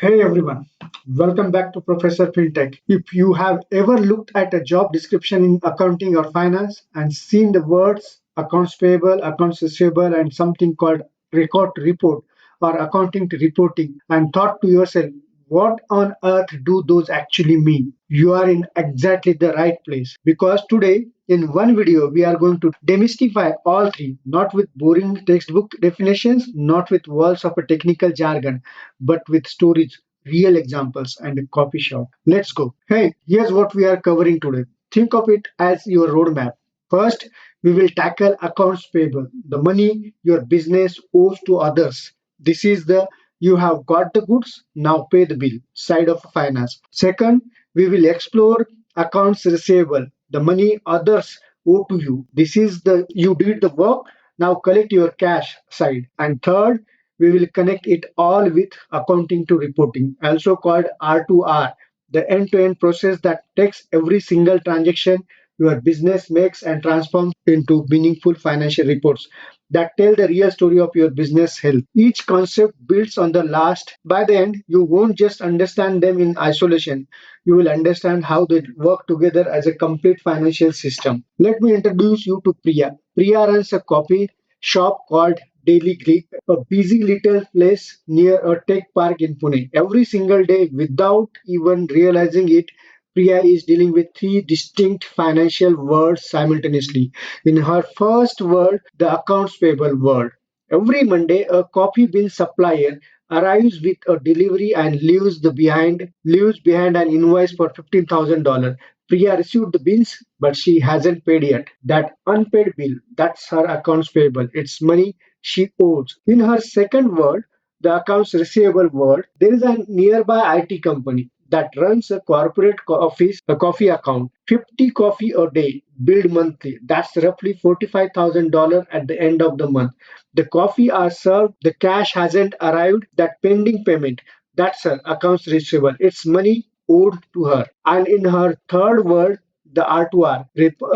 Hey everyone, welcome back to Professor FinTech. If you have ever looked at a job description in accounting or finance and seen the words accounts payable, accounts receivable, and something called record to report or accounting to reporting, and thought to yourself, what on earth do those actually mean? You are in exactly the right place because today in one video we are going to demystify all three, not with boring textbook definitions, not with walls of a technical jargon, but with stories, real examples, and a coffee shop. Let's go. Hey, here's what we are covering today. Think of it as your roadmap. First, we will tackle accounts payable, the money your business owes to others. This is the you have got the goods, now pay the bill side of finance. Second, we will explore accounts receivable, the money others owe to you. This is the you did the work, now collect your cash side. And third, we will connect it all with accounting to reporting, also called R2R, the end-to-end process that takes every single transaction your business makes and transforms into meaningful financial reports that tell the real story of your business health. Each concept builds on the last. By the end, you won't just understand them in isolation, you will understand how they work together as a complete financial system. Let me introduce you to Priya. Priya runs a coffee shop called Daily Greek, a busy little place near a tech park in Pune. Every single day, without even realizing it, Priya is dealing with three distinct financial worlds simultaneously. In her first world, the accounts payable world. Every Monday, a coffee bean supplier arrives with a delivery and leaves behind an invoice for $15,000. Priya received the bills, but she hasn't paid yet. That unpaid bill, that's her accounts payable. It's money she owes. In her second world, the accounts receivable world, there is a nearby IT company that runs a corporate office, a coffee account, 50 coffee a day, billed monthly. That's roughly $45,000 at the end of the month. The coffee are served, the cash hasn't arrived, that pending payment, that's her accounts receivable. It's money owed to her. And in her third world, the R2R,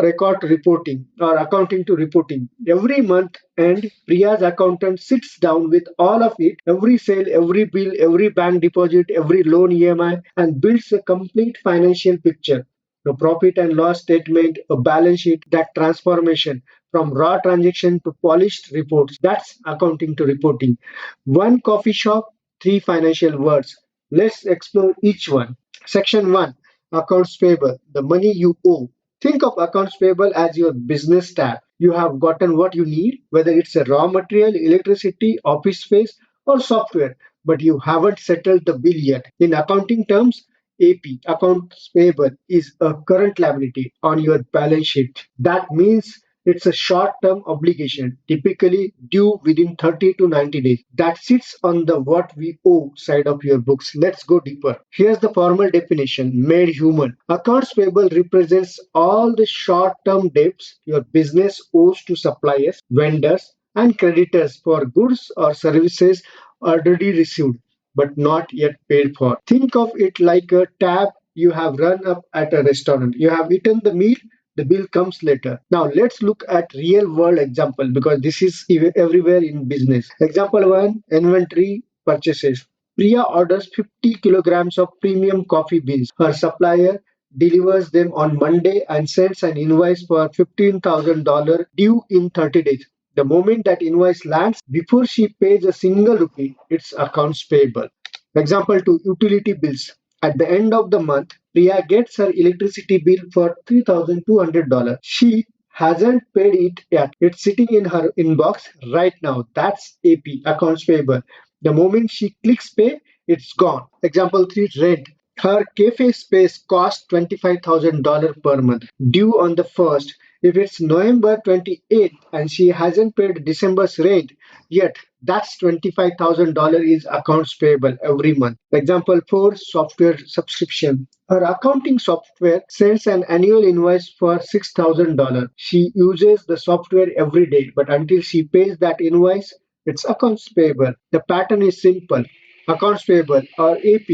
record reporting or accounting to reporting. Every month end, Priya's accountant sits down with all of it, every sale, every bill, every bank deposit, every loan EMI, and builds a complete financial picture. A profit and loss statement, a balance sheet, that transformation from raw transaction to polished reports. That's accounting to reporting. One coffee shop, three financial words. Let's explore each one. Section 1, Accounts Payable, the money you owe. Think of accounts payable as your business tab. You have gotten what you need, whether it's a raw material, electricity, office space, or software, but you haven't settled the bill yet. In accounting terms, AP, accounts payable, is a current liability on your balance sheet. That means it's a short-term obligation, typically due within 30 to 90 days, that sits on the what we owe side of your books. Let's go deeper. Here's the formal definition, made human. Accounts payable represents all the short-term debts your business owes to suppliers, vendors, and creditors for goods or services already received but not yet paid for. Think of it like a tab you have run up at a restaurant. You have eaten the meal, the bill comes later. Now let's look at real world example because this is everywhere in business. Example 1, inventory purchases. Priya orders 50 kilograms of premium coffee beans. Her supplier delivers them on Monday and sends an invoice for $15,000 due in 30 days. The moment that invoice lands, before she pays a single rupee, it's accounts payable. Example 2, utility bills. At the end of the month, Priya gets her electricity bill for $3,200. She hasn't paid it yet. It's sitting in her inbox right now. That's AP, accounts payable. The moment she clicks pay, it's gone. Example 3, rent. Her cafe space costs $25,000 per month, due on the 1st. If it's November 28th and she hasn't paid December's rent yet, that's $25,000 is accounts payable every month. Example 4, software subscription. Her accounting software sends an annual invoice for $6,000. She uses the software every day, but until she pays that invoice, it's accounts payable. The pattern is simple. Accounts payable or AP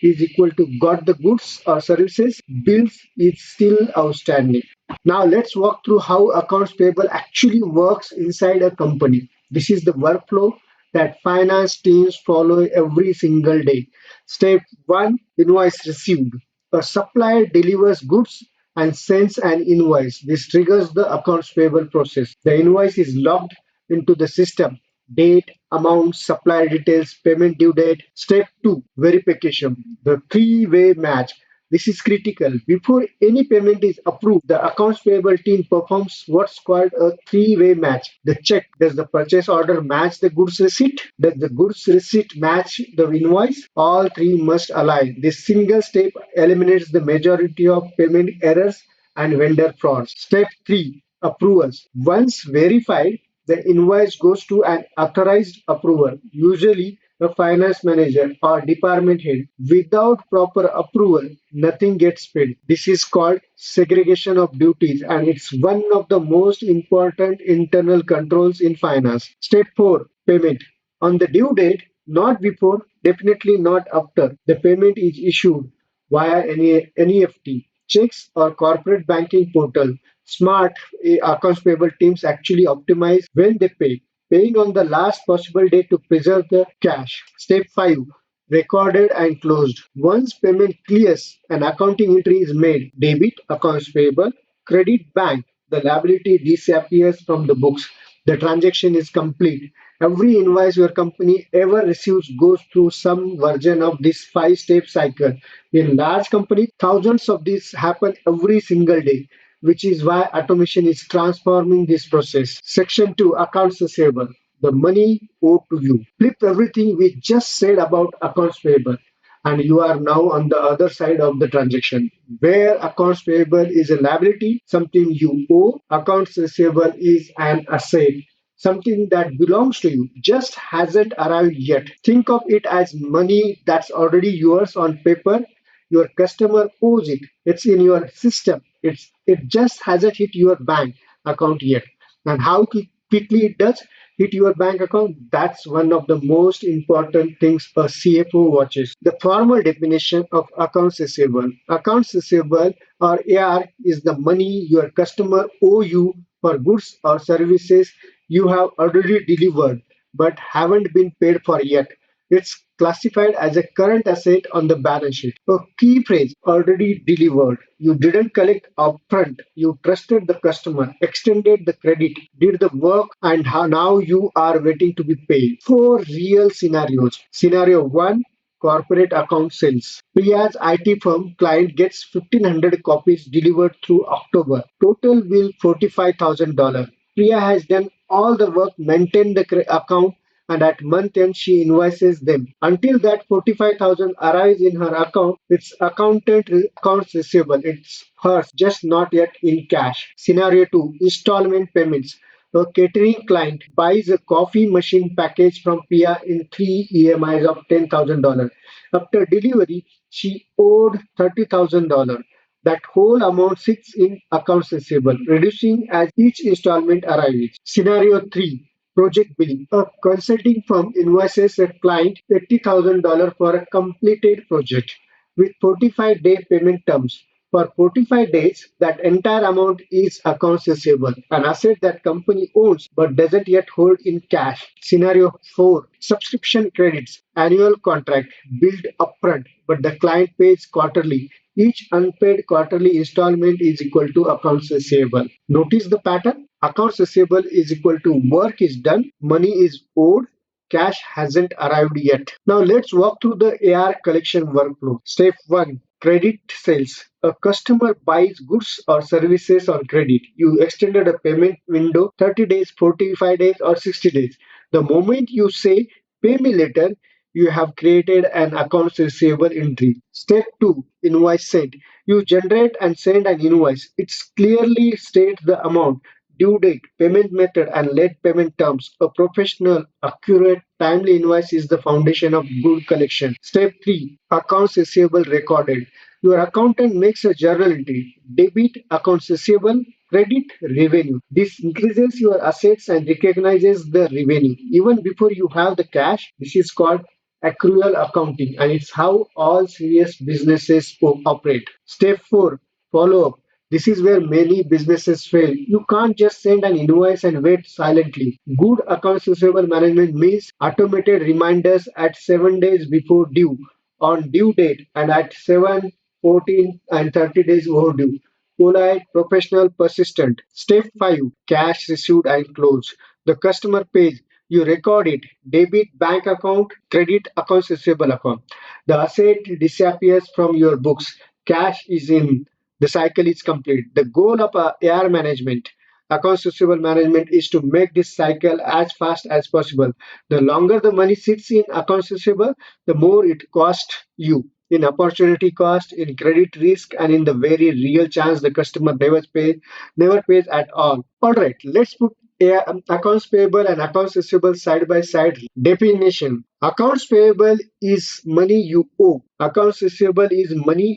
is equal to got the goods or services, bills is still outstanding. Now let's walk through how accounts payable actually works inside a company. This is the workflow that finance teams follow every single day. Step 1, invoice received. A supplier delivers goods and sends an invoice. This triggers the accounts payable process. The invoice is logged into the system. Date, amount, supplier details, payment due date. Step 2, verification. The three-way match. This is critical. Before any payment is approved, the accounts payable team performs what's called a three-way match. The check, does the purchase order match the goods receipt? Does the goods receipt match the invoice? All three must align. This single step eliminates the majority of payment errors and vendor frauds. Step 3, approvals. Once verified, the invoice goes to an authorized approver, usually a finance manager or department head. Without proper approval, nothing gets paid. This is called segregation of duties, and it's one of the most important internal controls in finance. Step 4, payment. On the due date, not before, definitely not after, the payment is issued via any NEFT, checks, or corporate banking portal. Smart accounts payable teams actually optimize when they pay, paying on the last possible day to preserve the cash. Step 5, recorded and closed. Once payment clears, an accounting entry is made. Debit, accounts payable, credit, bank. The liability disappears from the books. The transaction is complete. Every invoice your company ever receives goes through some version of this five-step cycle. In large companies, thousands of these happen every single day, which is why automation is transforming this process. Section 2, accounts receivable. The money owed to you. Flip everything we just said about accounts payable, and you are now on the other side of the transaction. Where accounts payable is a liability, something you owe, accounts receivable is an asset, something that belongs to you, just hasn't arrived yet. Think of it as money that's already yours on paper. Your customer owes it. It's in your system. It just hasn't hit your bank account yet. And how quickly it does hit your bank account, that's one of the most important things a CFO watches. The formal definition of accounts receivable. Accounts receivable or AR is the money your customer owe you for goods or services you have already delivered but haven't been paid for yet. It's classified as a current asset on the balance sheet. A key phrase, already delivered. You didn't collect upfront. You trusted the customer, extended the credit, did the work, and now you are waiting to be paid. Four real scenarios. Scenario 1, corporate account sales. Priya's IT firm client gets 1,500 copies delivered through October. Total bill $45,000. Priya has done all the work, maintained the account, and at month end she invoices them. Until that 45,000 arrives in her account, it's accounts receivable. It's hers, just not yet in cash. Scenario 2, installment payments. A catering client buys a coffee machine package from Pia in three EMIs of $10,000. After delivery, she owed $30,000. That whole amount sits in accounts receivable, reducing as each installment arrives. Scenario 3, project billing. A consulting firm invoices a client $80,000 for a completed project with 45-day payment terms. For 45 days, that entire amount is accounts receivable, an asset that company owns but doesn't yet hold in cash. Scenario 4, subscription credits. Annual contract billed upfront, but the client pays quarterly. Each unpaid quarterly installment is equal to accounts receivable. Notice the pattern? Accounts receivable is equal to work is done, money is owed, cash hasn't arrived yet. Now let's walk through the AR collection workflow. Step 1, credit sales. A customer buys goods or services on credit. You extended a payment window 30 days, 45 days, or 60 days. The moment you say pay me later, you have created an accounts receivable entry. Step 2, invoice sent. You generate and send an invoice. It clearly states the amount, due date, payment method, and late payment terms. A professional, accurate, timely invoice is the foundation of good collection. Step 3, accounts receivable recorded. Your accountant makes a journal entry. Debit, accounts receivable, credit, revenue. This increases your assets and recognizes the revenue. Even before you have the cash, this is called accrual accounting, and it's how all serious businesses operate. Step 4, follow up. This is where many businesses fail. You can't just send an invoice and wait silently. Good accounts receivable management means automated reminders at 7 days before due, on due date and at 7, 14, and 30 days overdue. Polite, professional, persistent. Step 5. Cash received and closed. The customer pays. You record it. Debit bank account, credit accounts receivable account. The asset disappears from your books. Cash is in. The cycle is complete. The goal of AR management, accounts receivable management, is to make this cycle as fast as possible. The longer the money sits in accounts receivable, the more it costs you in opportunity cost, in credit risk, and in the very real chance the customer never pays at all. All right, let's put accounts payable and accounts receivable side by side. Definition: accounts payable is money you owe. Accounts receivable is money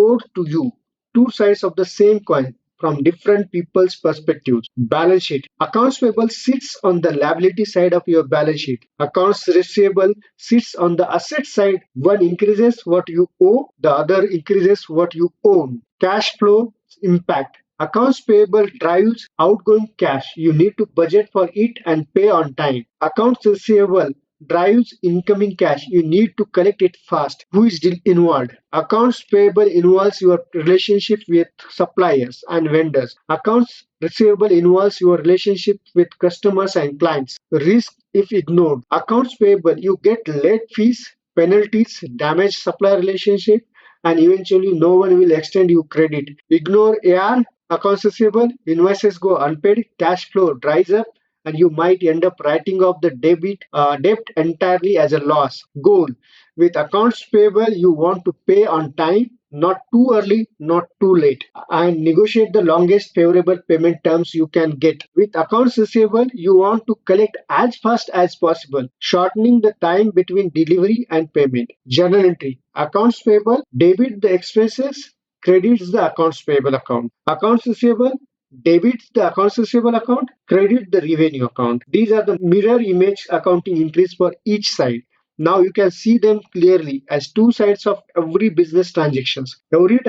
owed to you. Two sides of the same coin from different people's perspectives. Balance sheet. Accounts payable sits on the liability side of your balance sheet. Accounts receivable sits on the asset side. One increases what you owe, the other increases what you own. Cash flow impact. Accounts payable drives outgoing cash. You need to budget for it and pay on time. Accounts receivable drives incoming cash. You need to collect it fast. Who is still involved? Accounts payable involves your relationship with suppliers and vendors. Accounts receivable involves your relationship with customers and clients. Risk if ignored. Accounts payable, you get late fees, penalties, damage supplier relationship, and eventually no one will extend you credit. Ignore AR, accounts receivable, invoices go unpaid, cash flow dries up, and you might end up writing off the debt entirely as a loss. Goal: with accounts payable, you want to pay on time, not too early, not too late, and negotiate the longest favorable payment terms you can get. With accounts receivable, you want to collect as fast as possible, shortening the time between delivery and payment. Journal entry: accounts payable, debit the expenses, credits the accounts payable account. Accounts receivable debits the accounts receivable account, credit the revenue account. These are the mirror image accounting entries for each side. Now you can see them clearly as two sides of every business transactions. Every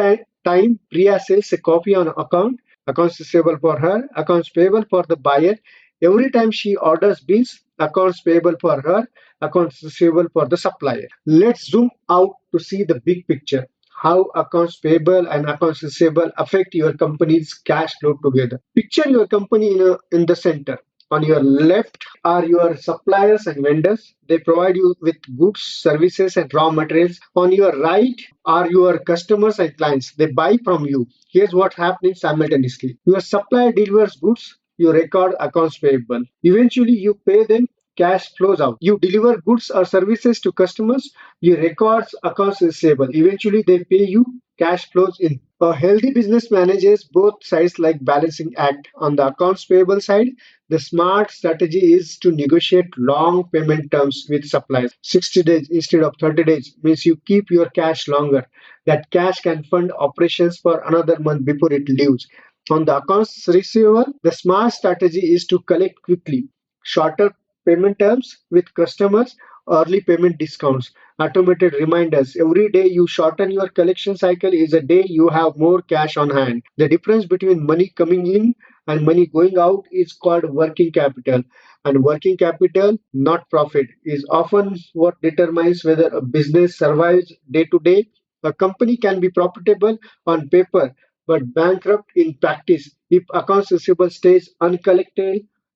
time Priya sells a copy on account, accounts receivable for her, accounts payable for the buyer. Every time she orders bills, accounts payable for her, accounts receivable for the supplier. Let's zoom out to see the big picture, how accounts payable and accounts receivable affect your company's cash flow together. Picture your company in the center. On your left are your suppliers and vendors. They provide you with goods, services, and raw materials. On your right are your customers and clients. They buy from you. Here's what's happening simultaneously. Your supplier delivers goods. You record accounts payable. Eventually, you pay them. Cash flows out. You deliver goods or services to customers. You record accounts receivable. Eventually, they pay you. Cash flows in. A healthy business manages both sides like balancing act. On the accounts payable side, the smart strategy is to negotiate long payment terms with suppliers. 60 days instead of 30 days means you keep your cash longer. That cash can fund operations for another month before it leaves. On the accounts receivable, the smart strategy is to collect quickly. Shorter payment terms with customers, early payment discounts, automated reminders. Every day you shorten your collection cycle is a day you have more cash on hand. The difference between money coming in and money going out is called working capital. And working capital, not profit, is often what determines whether a business survives day to day. A company can be profitable on paper but bankrupt in practice if accounts receivable stays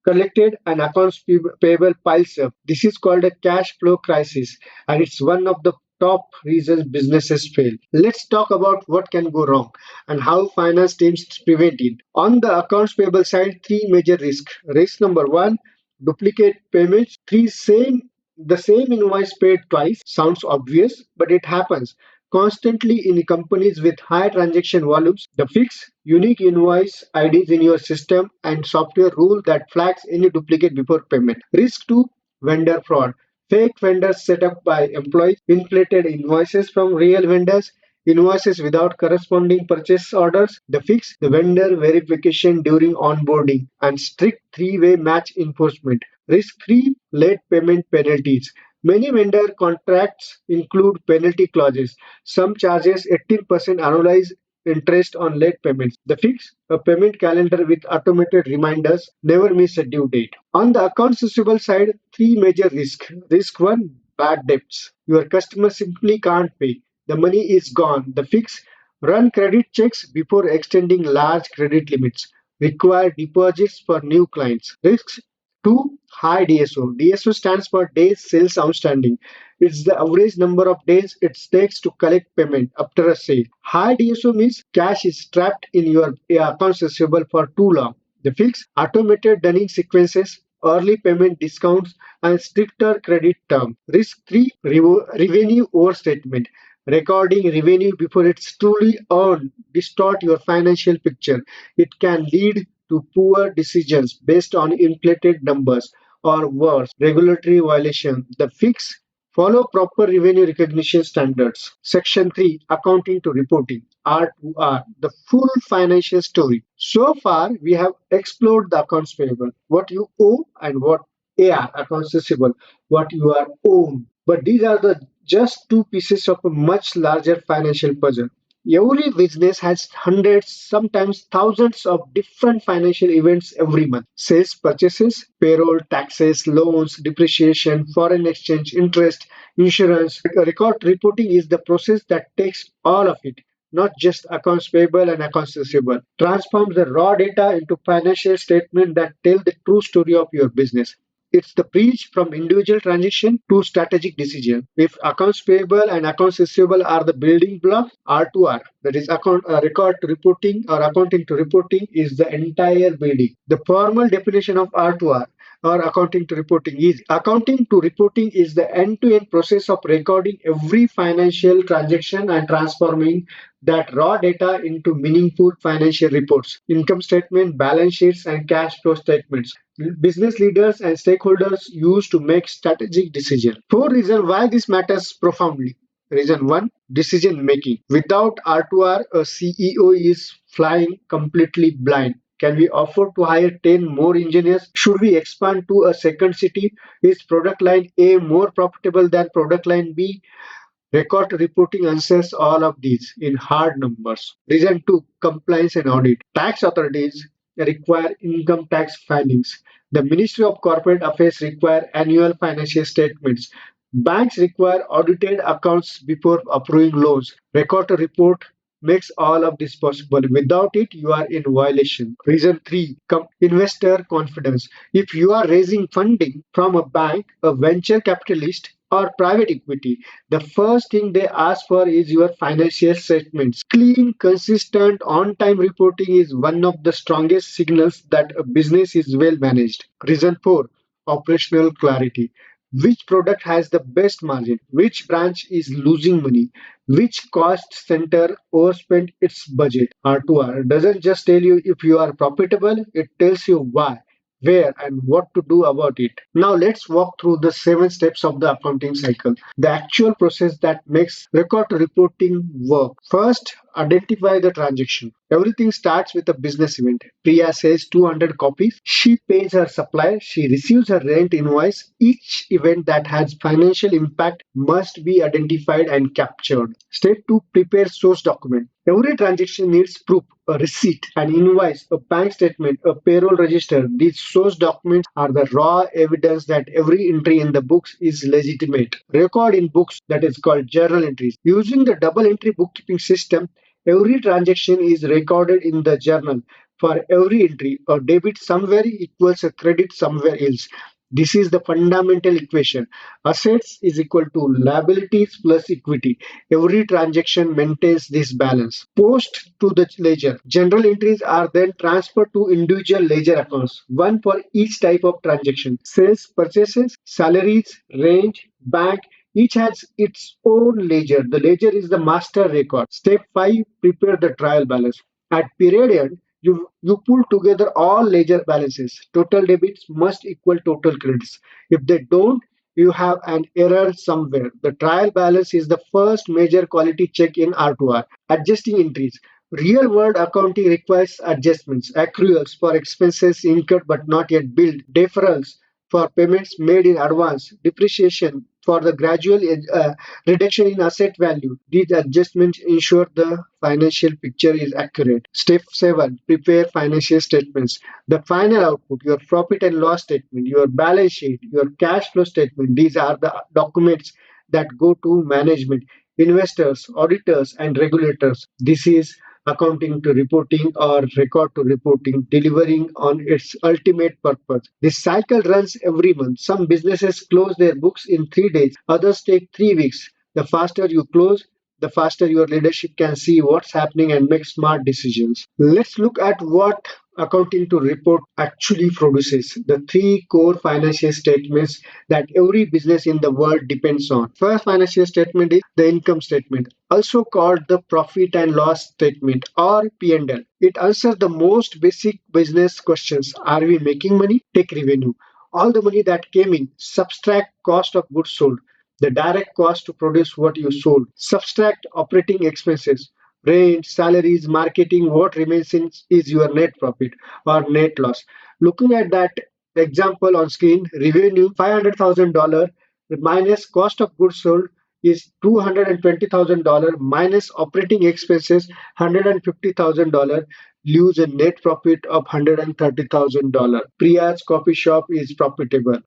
collected and accounts payable piles up. This is called a cash flow crisis, and it's one of the top reasons businesses fail. Let's talk about what can go wrong and how finance teams prevent it. On the accounts payable side, three major risks. Risk number one: duplicate payments. The same invoice paid twice sounds obvious, but it happens constantly in companies with high transaction volumes. The fix: unique invoice IDs in your system and software rule that flags any duplicate before payment. Risk 2: vendor fraud. Fake vendors set up by employees, inflated invoices from real vendors, invoices without corresponding purchase orders. The fix: the vendor verification during onboarding and strict three-way match enforcement. Risk 3: late payment penalties. Many vendor contracts include penalty clauses. Some charges 18% annualized interest on late payments. The fix: a payment calendar with automated reminders. Never miss a due date. On the accounts receivable side, three major risks. Risk 1: bad debts. Your customer simply can't pay. The money is gone. The fix: run credit checks before extending large credit limits. Require deposits for new clients. Risks: 2. High DSO. DSO stands for Days Sales Outstanding. It's the average number of days it takes to collect payment after a sale. High DSO means cash is trapped in your accounts receivable for too long. The fix: automated dunning sequences, early payment discounts, and stricter credit terms. Risk 3: revenue overstatement. Recording revenue before it's truly earned distort your financial picture. It can lead to poor decisions based on inflated numbers or worse, regulatory violation. The fix: follow proper revenue recognition standards. Section 3: Accounting to Reporting R2R, the full financial story. So far, we have explored the accounts payable, what you owe, and what AR, accounts receivable, what you are owed. But these are the just two pieces of a much larger financial puzzle. Every business has hundreds, sometimes thousands of different financial events every month. Sales, purchases, payroll, taxes, loans, depreciation, foreign exchange, interest, insurance. Record reporting is the process that takes all of it, not just accounts payable and accounts receivable. Transforms the raw data into financial statement that tell the true story of your business. It's the bridge from individual transaction to strategic decision. If accounts payable and accounts receivable are the building block, R2R, that is record to reporting or accounting to reporting, is the entire building. The formal definition of R2R or accounting to reporting is: accounting to reporting is the end-to-end process of recording every financial transaction and transforming that raw data into meaningful financial reports, income statement, balance sheets, and cash flow statements business leaders and stakeholders use to make strategic decisions. Four reasons why this matters profoundly. Reason 1: decision making. Without R2R, a CEO is flying completely blind. Can we afford to hire 10 more engineers? Should we expand to a second city? Is product line A more profitable than product line B? Record reporting answers all of these in hard numbers. Reason 2: compliance and audit. Tax authorities require income tax filings. The Ministry of Corporate Affairs require annual financial statements. Banks require audited accounts before approving loans. Record to report makes all of this possible. Without it, you are in violation. Reason 3: investor confidence. If you are raising funding from a bank, a venture capitalist, or private equity, the first thing they ask for is your financial statements. Clean, consistent, on time reporting is one of the strongest signals that a business is well managed. Reason 4: operational clarity. Which product has the best margin? Which branch is losing money? Which cost center overspent its budget? R2R doesn't just tell you if you are profitable, it tells you why, where, and what to do about it. Now let's walk through the 7 steps of the accounting cycle, the actual process that makes record reporting work. First, identify the transaction. Everything starts with a business event. Priya says 200 copies. She pays her supplier. She receives her rent invoice. Each event that has financial impact must be identified and captured. Step 2: prepare source document. Every transaction needs proof, a receipt, an invoice, a bank statement, a payroll register. These source documents are the raw evidence that every entry in the books is legitimate. Record in books, that is called journal entries. Using the double entry bookkeeping system, every transaction is recorded in the journal. For every entry, a debit somewhere equals a credit somewhere else. This is the fundamental equation. Assets is equal to liabilities plus equity. Every transaction maintains this balance. Post to the ledger. General entries are then transferred to individual ledger accounts, one for each type of transaction. Sales, purchases, salaries, range, bank, each has its own ledger. The ledger is the master record. Step 5: prepare the trial balance. At period end, you pull together all ledger balances. Total debits must equal total credits. If they don't, you have an error somewhere. The trial balance is the first major quality check in R2R. Adjusting entries. Real world accounting requires adjustments, accruals for expenses incurred but not yet billed, deferrals for payments made in advance, depreciation for the gradual reduction in asset value. These adjustments ensure the financial picture is accurate. Step 7. Prepare financial statements. The final output, your profit and loss statement, your balance sheet, your cash flow statement, these are the documents that go to management, investors, auditors, and regulators. This is accounting to reporting or record to reporting, delivering on its ultimate purpose. This cycle runs every month. Some businesses close their books in 3 days, others take 3 weeks. The faster you close, the faster your leadership can see what's happening and make smart decisions. Let's look at what accounting to report actually produces. The three core financial statements that every business in the world depends on. First financial statement is the income statement, also called the profit and loss statement or P&L. It answers the most basic business questions. Are we making money? Take revenue. All the money that came in, subtract cost of goods sold, the direct cost to produce what you sold. Subtract operating expenses, rent, salaries, marketing. What remains in is your net profit or net loss. Looking at that example on screen, revenue $500,000 minus cost of goods sold is $220,000 minus operating expenses $150,000, leaves a net profit of $130,000. Priya's coffee shop is profitable.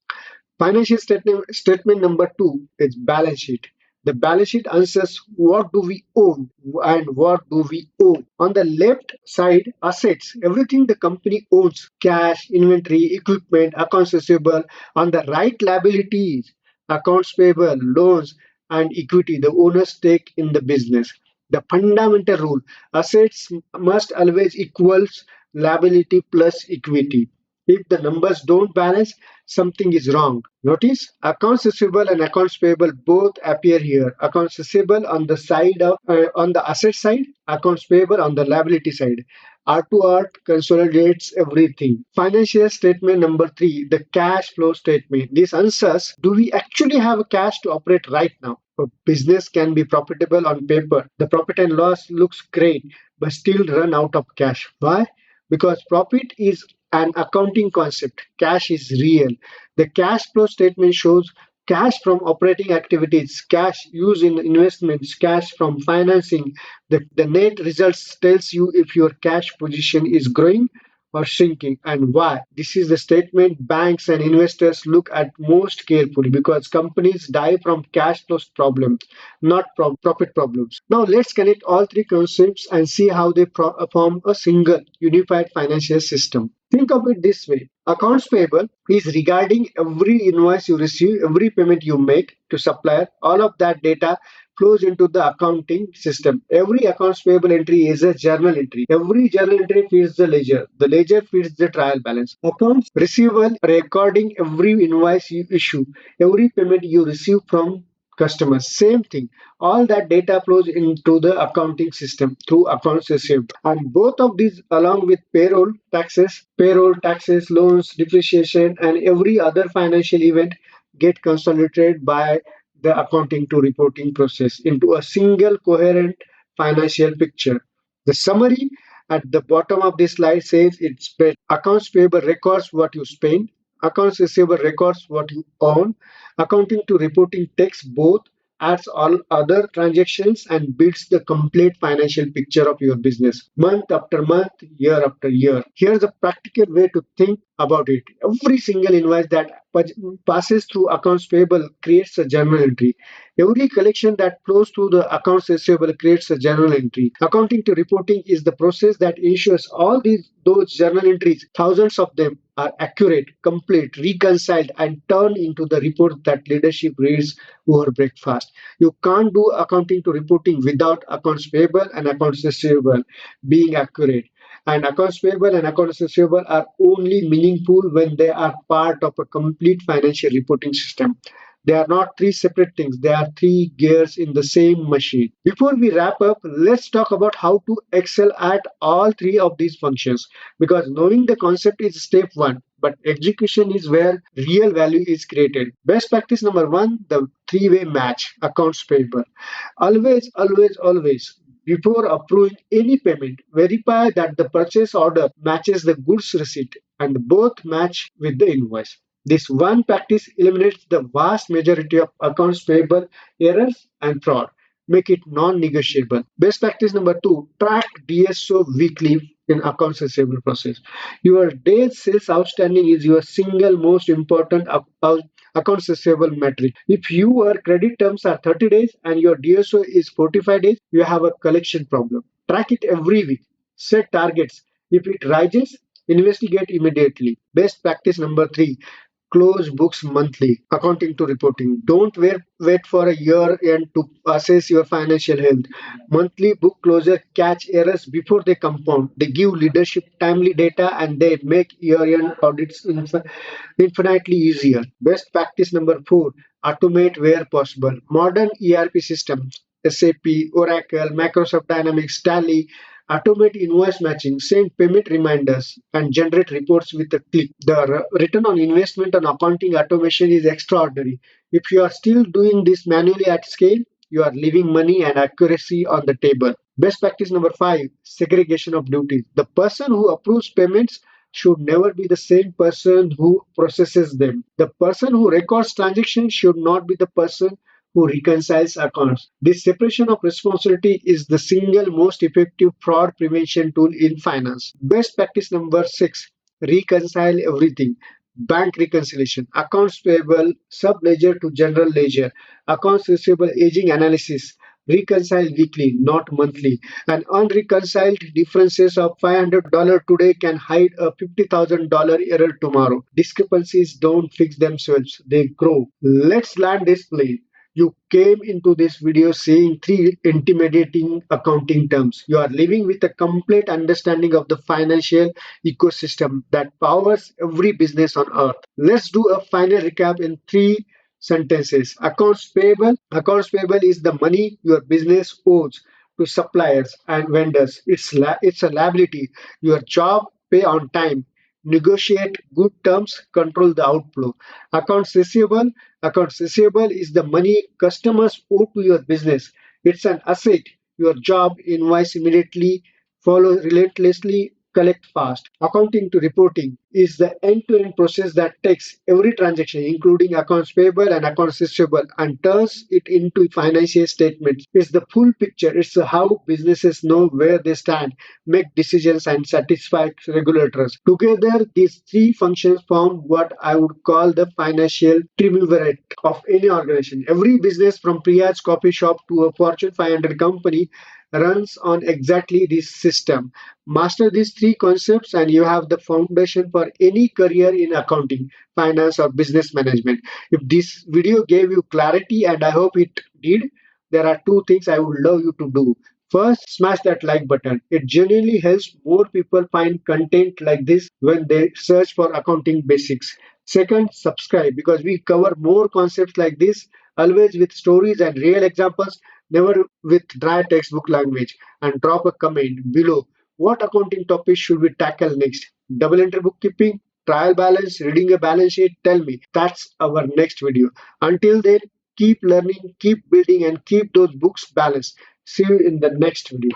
Financial statement number two is balance sheet. The balance sheet answers what do we own and what do we owe. On the left side, assets, everything the company owns, cash, inventory, equipment, accounts receivable. On the right, liabilities, accounts payable, loans, and equity, the owner's stake in the business. The fundamental rule, assets must always equals liability plus equity. If the numbers don't balance, something is wrong. Notice accounts receivable and accounts payable both appear here. Accounts receivable on the side of on the asset side, accounts payable on the liability side. R to R consolidates everything. Financial statement number three, the cash flow statement. This answers, do we actually have cash to operate right now? A business can be profitable on paper. The profit and loss looks great, but still run out of cash. Why? Because profit is an accounting concept. Cash is real. The cash flow statement shows cash from operating activities, cash used in investments, cash from financing. The net results tells you if your cash position is growing or shrinking and why. This is the statement banks and investors look at most carefully because companies die from cash flow problems, not profit problems. Now let's connect all three concepts and see how they form a single unified financial system. Think of it this way. Accounts payable is regarding every invoice you receive, every payment you make to supplier. All of that data flows into the accounting system. Every accounts payable entry is a journal entry. Every journal entry feeds the ledger. The ledger feeds the trial balance. Accounts receivable recording every invoice you issue, every payment you receive from customers. Same thing. All that data flows into the accounting system through accounts receivable. And both of these, along with payroll, taxes, loans, depreciation, and every other financial event, get consolidated by the accounting to reporting process into a single coherent financial picture. The summary at the bottom of this slide says it's accounts payable records what you spend, accounts receivable records what you own, accounting to reporting takes both, adds all other transactions, and builds the complete financial picture of your business month after month, year after year. Here's a practical way to think about it. Every single invoice that passes through accounts payable creates a journal entry. Every collection that flows through the accounts receivable creates a journal entry. Accounting to reporting is the process that ensures all those journal entries, thousands of them, are accurate, complete, reconciled, and turned into the report that leadership reads over breakfast. You can't do accounting to reporting without accounts payable and accounts receivable being accurate. And accounts payable and accounts receivable are only meaningful when they are part of a complete financial reporting system. They are not three separate things, they are three gears in the same machine. Before we wrap up, let's talk about how to excel at all three of these functions because knowing the concept is step one, but execution is where real value is created. Best practice number one, the three-way match, accounts payable. Always, before approving any payment, verify that the purchase order matches the goods receipt and both match with the invoice. This one practice eliminates the vast majority of accounts payable errors and fraud. Make it non-negotiable. Best practice number two, track DSO weekly in accounts receivable process. Your days sales outstanding is your single most important accounts receivable metric. If your credit terms are 30 days and your DSO is 45 days, you have a collection problem. Track it every week. Set targets. If it rises, investigate immediately. Best practice number three, close books monthly. Accounting to reporting. Don't wait for a year end to assess your financial health. Monthly book closure catch errors before they compound. They give leadership timely data and they make year end audits infinitely easier. Best practice number four, automate where possible. Modern ERP systems, SAP, Oracle, Microsoft Dynamics, Tally, automate invoice matching, send payment reminders, and generate reports with a click. The return on investment on accounting automation is extraordinary. If you are still doing this manually at scale, you are leaving money and accuracy on the table. Best practice number five, segregation of duties. The person who approves payments should never be the same person who processes them. The person who records transactions should not be the person who reconciles accounts. This separation of responsibility is the single most effective fraud prevention tool in finance. Best practice number six, reconcile everything. Bank reconciliation, accounts payable, sub ledger to general ledger, accounts receivable aging analysis, reconcile weekly, not monthly. An unreconciled differences of $500 today can hide a $50,000 error tomorrow. Discrepancies don't fix themselves, they grow. Let's land this plane. You came into this video seeing three intimidating accounting terms. You are living with a complete understanding of the financial ecosystem that powers every business on earth. Let's do a final recap in three sentences. Accounts payable. Accounts payable is the money your business owes to suppliers and vendors. It's a liability. Your job, pay on time, negotiate good terms, control the outflow. Accounts receivable. Accounts receivable is the money customers owe to your business. It's an asset. Your job, invoice immediately, follow relentlessly, collect fast. Accounting to reporting is the end-to-end process that takes every transaction, including accounts payable and accounts receivable, and turns it into financial statements. It's the full picture. It's how businesses know where they stand, make decisions, and satisfy regulators. Together, these three functions form what I would call the financial triumvirate of any organization. Every business, from Priya's coffee shop to a Fortune 500 company, runs on exactly this system. Master these three concepts, and you have the foundation for any career in accounting, finance, or business management. If this video gave you clarity, and I hope it did, there are two things I would love you to do. First, smash that like button. It genuinely helps more people find content like this when they search for accounting basics. Second, subscribe because we cover more concepts like this, always with stories and real examples, never with dry textbook language. And drop a comment below. What accounting topics should we tackle next? Double entry bookkeeping, trial balance, reading a balance sheet? Tell me. That's our next video. Until then, keep learning, keep building, and keep those books balanced. See you in the next video.